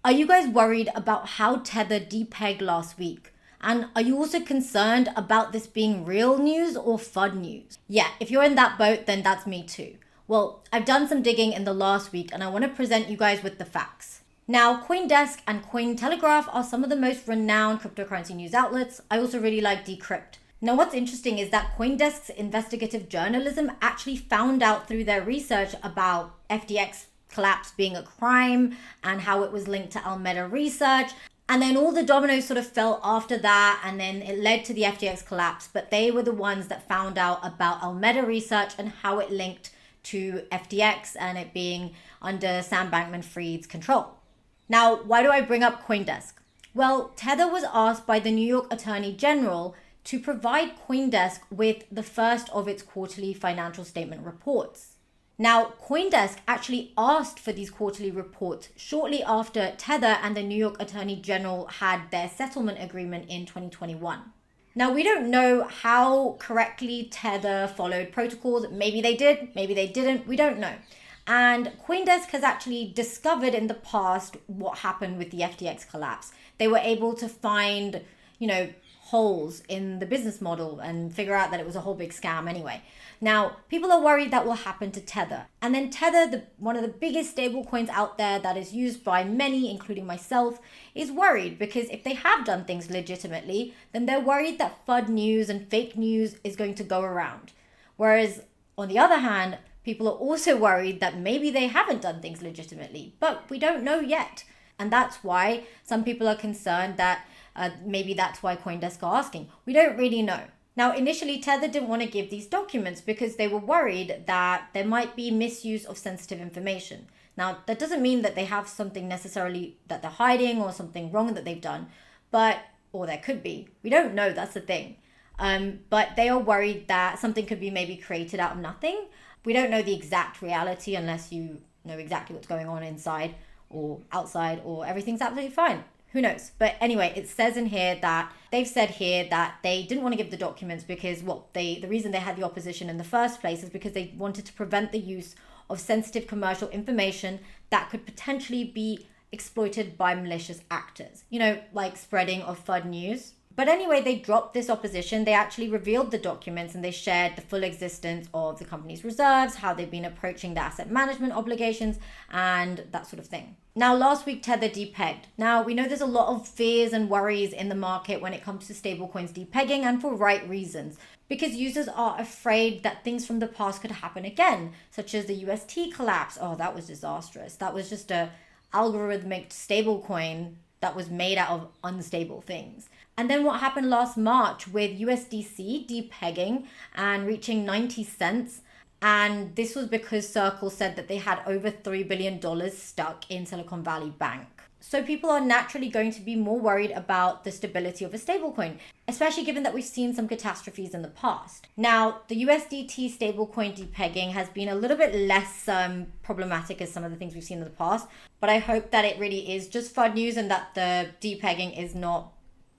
Are you guys worried about how Tether depegged last week? And are you also concerned about this being real news or FUD news? Yeah, if you're in that boat, then that's me too. Well, I've done some digging in the last week and I want to present you guys with the facts. Now, CoinDesk and Cointelegraph are some of the most renowned cryptocurrency news outlets. I also really like Decrypt. Now, what's interesting is that CoinDesk's investigative journalism actually found out through their research about FTX collapse being a crime and how it was linked to Alameda research. And then all the dominoes sort of fell after that, and then it led to the FTX collapse. But they were the ones that found out about Alameda research and how it linked to FTX and it being under Sam Bankman-Fried's control. Now, why do I bring up CoinDesk? Well, Tether was asked by the New York Attorney General to provide CoinDesk with the first of its quarterly financial statement reports. Now, CoinDesk actually asked for these quarterly reports shortly after Tether and the New York Attorney General had their settlement agreement in 2021. Now, we don't know how correctly Tether followed protocols. Maybe they did, maybe they didn't, we don't know. And CoinDesk has actually discovered in the past what happened with the FTX collapse. They were able to find, holes in the business model and figure out that it was a whole big scam anyway. Now, people are worried that will happen to Tether. And then Tether, one of the biggest stable coins out there that is used by many, including myself, is worried because if they have done things legitimately, then they're worried that FUD news and fake news is going to go around. Whereas, on the other hand, people are also worried that maybe they haven't done things legitimately, but we don't know yet. And that's why some people are concerned that maybe that's why CoinDesk are asking. We don't really know. Now, initially, Tether didn't want to give these documents because they were worried that there might be misuse of sensitive information. Now, that doesn't mean that they have something necessarily that they're hiding or something wrong that they've done, or there could be. We don't know, that's the thing. But they are worried that something could be maybe created out of nothing. We don't know the exact reality unless you know exactly what's going on inside or outside or everything's absolutely fine. Who knows? But anyway, it says in here that they've said here that they didn't want to give the documents because the reason they had the opposition in the first place is because they wanted to prevent the use of sensitive commercial information that could potentially be exploited by malicious actors, like spreading of FUD news. But anyway, they dropped this opposition. They actually revealed the documents and they shared the full existence of the company's reserves, how they've been approaching the asset management obligations, and that sort of thing. Now, last week, Tether depegged. Now, we know there's a lot of fears and worries in the market when it comes to stablecoins depegging, and for right reasons. Because users are afraid that things from the past could happen again, such as the UST collapse. Oh, that was disastrous. That was just a algorithmic stablecoin that was made out of unstable things. And then what happened last March with USDC depegging and reaching 90 cents. And this was because Circle said that they had over $3 billion stuck in Silicon Valley Bank. So people are naturally going to be more worried about the stability of a stablecoin, especially given that we've seen some catastrophes in the past. Now, the USDT stablecoin depegging has been a little bit less problematic as some of the things we've seen in the past, but I hope that it really is just FUD news and that the depegging is not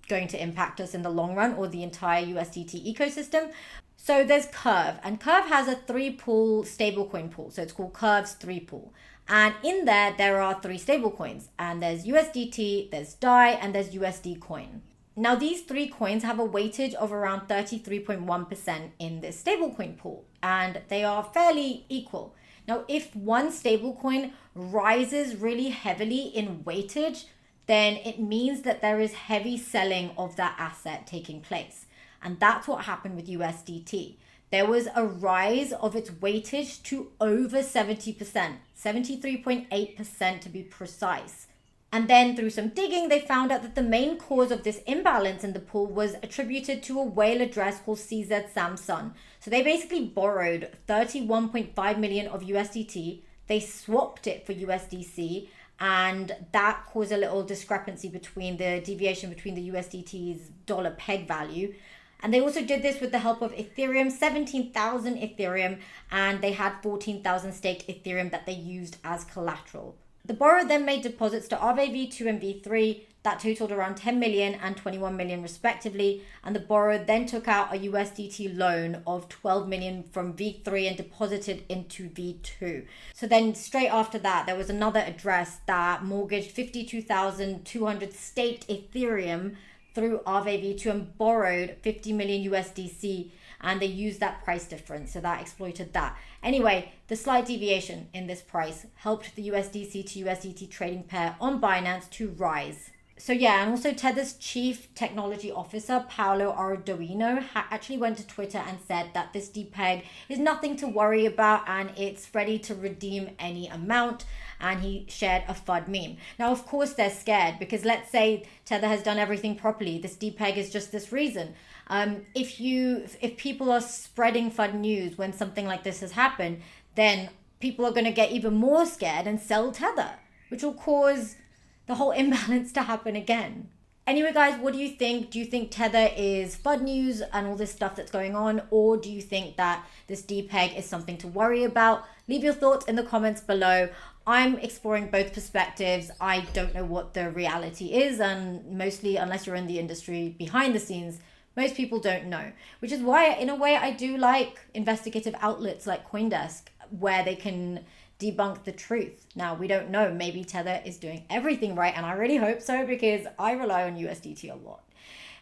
going to impact us in the long run or the entire USDT ecosystem. So there's Curve, and Curve has a 3-pool stablecoin pool. So it's called Curve's 3-pool. And in there are 3 stablecoins, and there's USDT, there's DAI, and there's USD coin. Now, these 3 coins have a weightage of around 33.1% in this stablecoin pool, and they are fairly equal. Now, if one stablecoin rises really heavily in weightage, then it means that there is heavy selling of that asset taking place. And that's what happened with USDT. There was a rise of its weightage to over 70%, 73.8% to be precise. And then through some digging, they found out that the main cause of this imbalance in the pool was attributed to a whale address called CZ Samsung. So they basically borrowed 31.5 million of USDT. They swapped it for USDC, and that caused a little discrepancy between the deviation between the USDT's dollar peg value. And they also did this with the help of Ethereum, 17,000 Ethereum, and they had 14,000 staked Ethereum that they used as collateral. The borrower then made deposits to Aave V2 and V3 that totaled around 10 million and 21 million respectively, and the borrower then took out a USDT loan of 12 million from V3 and deposited into V2. So then straight after that, there was another address that mortgaged 52,200 staked Ethereum through Aave V2 and borrowed 50 million USDC, and they used that price difference, so that exploited that. Anyway, the slight deviation in this price helped the USDC to USDT trading pair on Binance to rise. So yeah, and also Tether's chief technology officer, Paolo Ardoino, actually went to Twitter and said that this depeg is nothing to worry about and it's ready to redeem any amount. And he shared a FUD meme. Now, of course, they're scared because let's say Tether has done everything properly. This depeg is just this reason. If people are spreading FUD news when something like this has happened, then people are going to get even more scared and sell Tether, which will cause the whole imbalance to happen again. Anyway, guys, what do you think? Do you think Tether is FUD news and all this stuff that's going on? Or do you think that this depeg is something to worry about? Leave your thoughts in the comments below. I'm exploring both perspectives. I don't know what the reality is, and mostly, unless you're in the industry behind the scenes, most people don't know. Which is why, in a way, I do like investigative outlets like CoinDesk, where they can debunk the truth. Now, we don't know. Maybe Tether is doing everything right, and I really hope so because I rely on USDT a lot.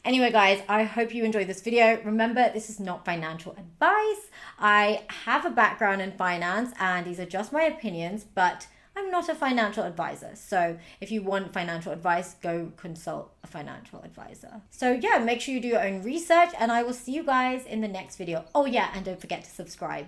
Anyway, guys, I hope you enjoyed this video. Remember, this is not financial advice. I have a background in finance, and these are just my opinions, but I'm not a financial advisor. So if you want financial advice, go consult a financial advisor. So yeah, make sure you do your own research, and I will see you guys in the next video. Oh yeah, and don't forget to subscribe.